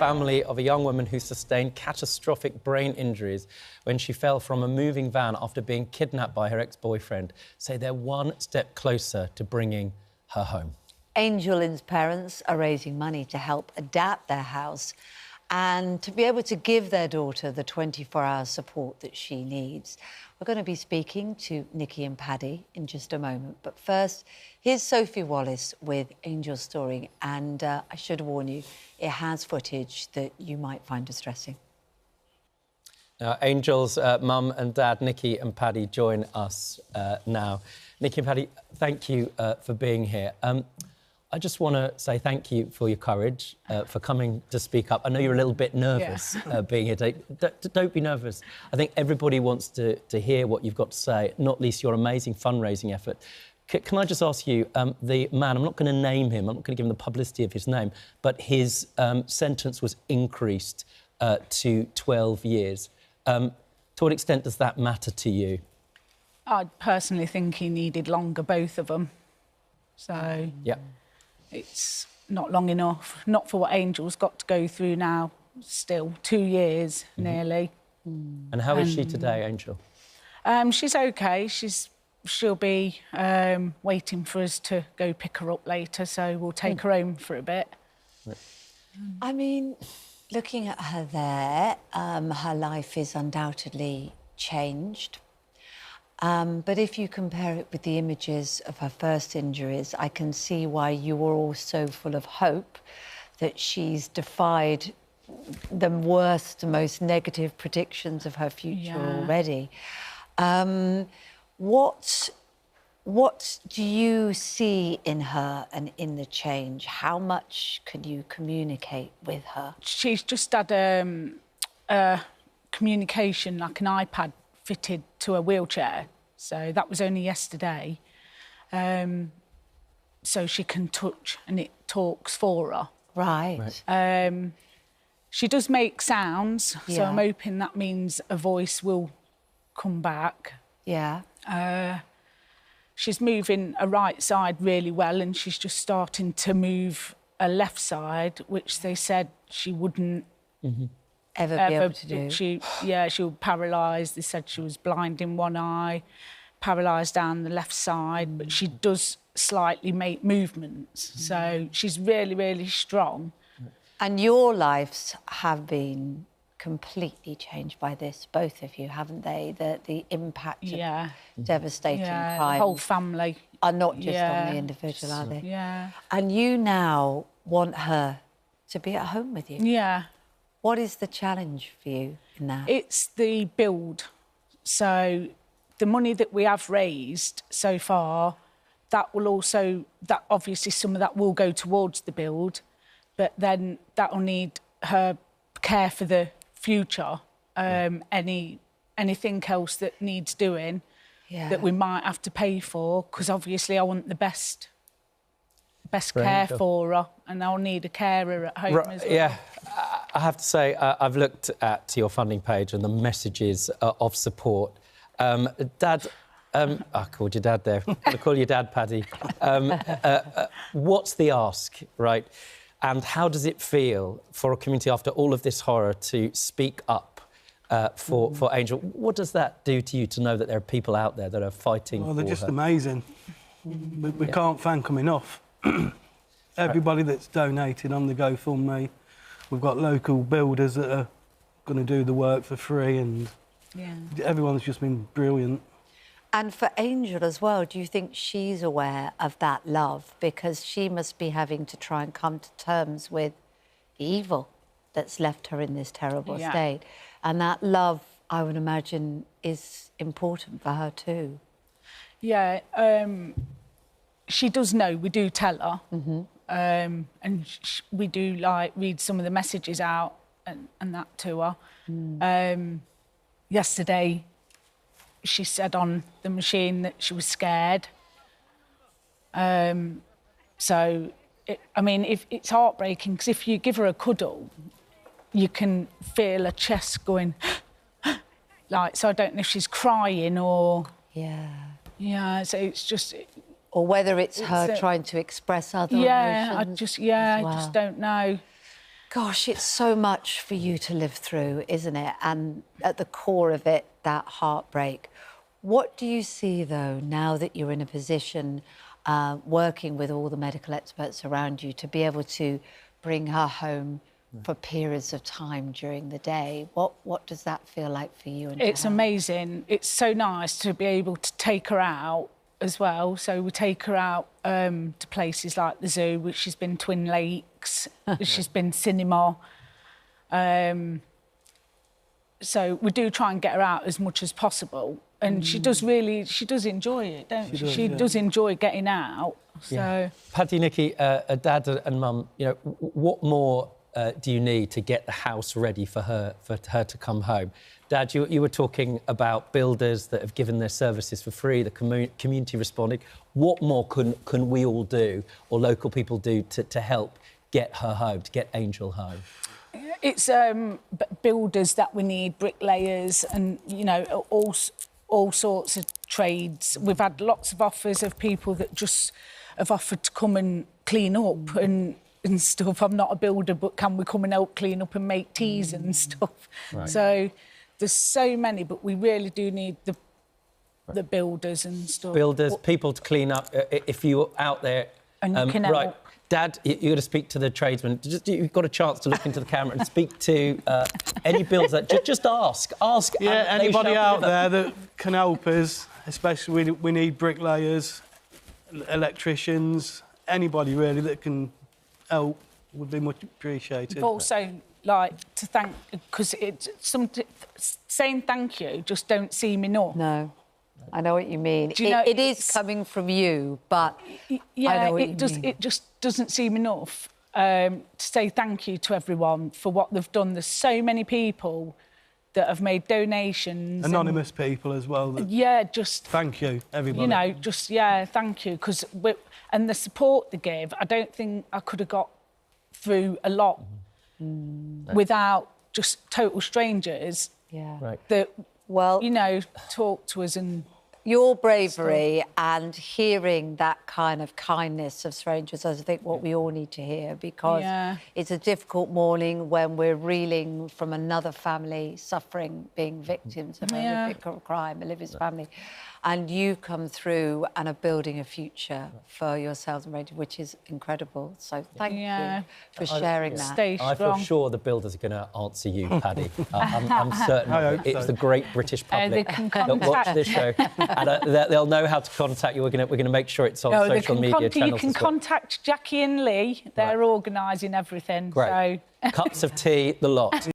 family of a young woman who sustained catastrophic brain injuries when she fell from a moving van after being kidnapped by her ex-boyfriend say they're one step closer to bringing her home. Angel Lynn's parents are raising money to help adapt their house and to be able to give their daughter the 24-hour support that she needs. We're going to be speaking to Nikki and Paddy in just a moment. But first, here's Sophie Wallace with Angel's story. And I should warn you, it has footage that you might find distressing. Angel's mum and dad, Nikki and Paddy, join us now. Nikki and Paddy, thank you for being here. I just want to say thank you for your courage, for coming to speak up. I know you're a little bit nervous being here today. Don't be nervous. I think everybody wants to hear what you've got to say, not least your amazing fundraising effort. Can I just ask you, the man, I'm not going to name him, I'm not going to give him the publicity of his name, but his sentence was increased to 12 years. To what extent does that matter to you? I personally think he needed longer, both of them. So... yeah. It's not long enough, not for what Angel's got to go through now, still 2 years nearly. And how is she today, Angel? She's OK. She'll be waiting for us to go pick her up later, so we'll take her home for a bit. I mean, looking at her there, her life is undoubtedly changed. But if you compare it with the images of her first injuries, I can see why you were all so full of hope that she's defied the worst, most negative predictions of her future already. What do you see in her and in the change? How much can you communicate with her? She's just had a communication, like an iPad fitted to a wheelchair, so that was only yesterday. So she can touch and it talks for her. Right. She does make sounds, so I'm hoping that means a voice will come back. Yeah. She's moving her right side really well, and she's just starting to move her left side, which they said she wouldn't ever be able to do. She was paralysed. They said she was blind in one eye, paralysed down the left side, but she does slightly make movements. So she's really, really strong. And your lives have been completely changed by this, both of you, haven't they? The impact of devastating crime. The whole family. Are not just on the individual, are they? Yeah. And you now want her to be at home with you. Yeah. What is the challenge for you in that? It's the build. So the money that we have raised so far, that will also, that obviously some of that will go towards the build, but then that will need her care for the future. Anything else that needs doing that we might have to pay for, because obviously I want the best care for her, and I'll need a carer at home as well. Yeah. I have to say, I've looked at your funding page and the messages of support. Dad, I called your dad there. I call you Dad, Paddy. What's the ask, right? And how does it feel for a community after all of this horror to speak up for Angel? What does that do to you to know that there are people out there that are fighting for her? They're just amazing. We can't thank them enough. Everybody that's donated on the GoFundMe. We've got local builders that are going to do the work for free, and everyone's just been brilliant. And for Angel as well, do you think she's aware of that love? Because she must be having to try and come to terms with the evil that's left her in this terrible state. And that love, I would imagine, is important for her too. Yeah, she does know. We do tell her. And we do, like, read some of the messages out and that to her. Yesterday, she said on the machine that she was scared. So, I mean, it's heartbreaking, because if you give her a cuddle, you can feel her chest going, like, so I don't know if she's crying or... Yeah, so it's just... Or whether it's her trying to express other emotions. I just don't know. Gosh, it's so much for you to live through, isn't it? And at the core of it, that heartbreak. What do you see, though, now that you're in a position working with all the medical experts around you to be able to bring her home for periods of time during the day? What does that feel like for you? And it's amazing. It's so nice to be able to take her out as well. So we take her out to places like the zoo, which has been Twin Lakes, she's been cinema. So we do try and get her out as much as possible. And she does enjoy it, don't she? She does enjoy getting out. So, yeah. Paddy, Nikki, Dad and Mum, you know, what more do you need to get the house ready for her to come home? Dad, you were talking about builders that have given their services for free, the community responded. What more can we all do, or local people do, to help get her home, to get Angel home? It's builders that we need, bricklayers, and, you know, all sorts of trades. We've had lots of offers of people that just have offered to come and clean up and stuff. I'm not a builder, but can we come and help clean up and make teas and stuff? Right. So there's so many, but we really do need the builders and stuff. Builders, people to clean up. If you're out there... And you can help. Right. Dad, you've got to speak to the tradesmen. You've got a chance to look into the camera and speak to any builder. Just ask. Yeah, anybody out there that can help us, especially we need bricklayers, electricians, anybody really that can help would be much appreciated. But also, like, to thank, because saying thank you just don't seem enough. No. I know what you mean. You know, it is coming from you, but yeah, I know what you mean. It just doesn't seem enough to say thank you to everyone for what they've done. There's so many people that have made donations. Anonymous people as well. Yeah, just... Thank you, everybody. You know, just, yeah, thank you. And the support they give, I don't think I could have got through a lot without just total strangers that, well, you know, talk to us and... Your bravery and hearing that kind of kindness of strangers is, I think, what we all need to hear, because it's a difficult morning when we're reeling from another family suffering, being victims of a horrific crime, Olivia's family. And you come through and are building a future for yourselves and Rachel, which is incredible. So thank you for sharing that. Stay strong. I feel sure the builders are going to answer you, Paddy. I'm certain it's the great British public that watch this show. And they'll know how to contact you. We're going to make sure it's on social media channels. You can contact Jackie and Lee. They're organising everything. Great. So. Cups of tea, the lot.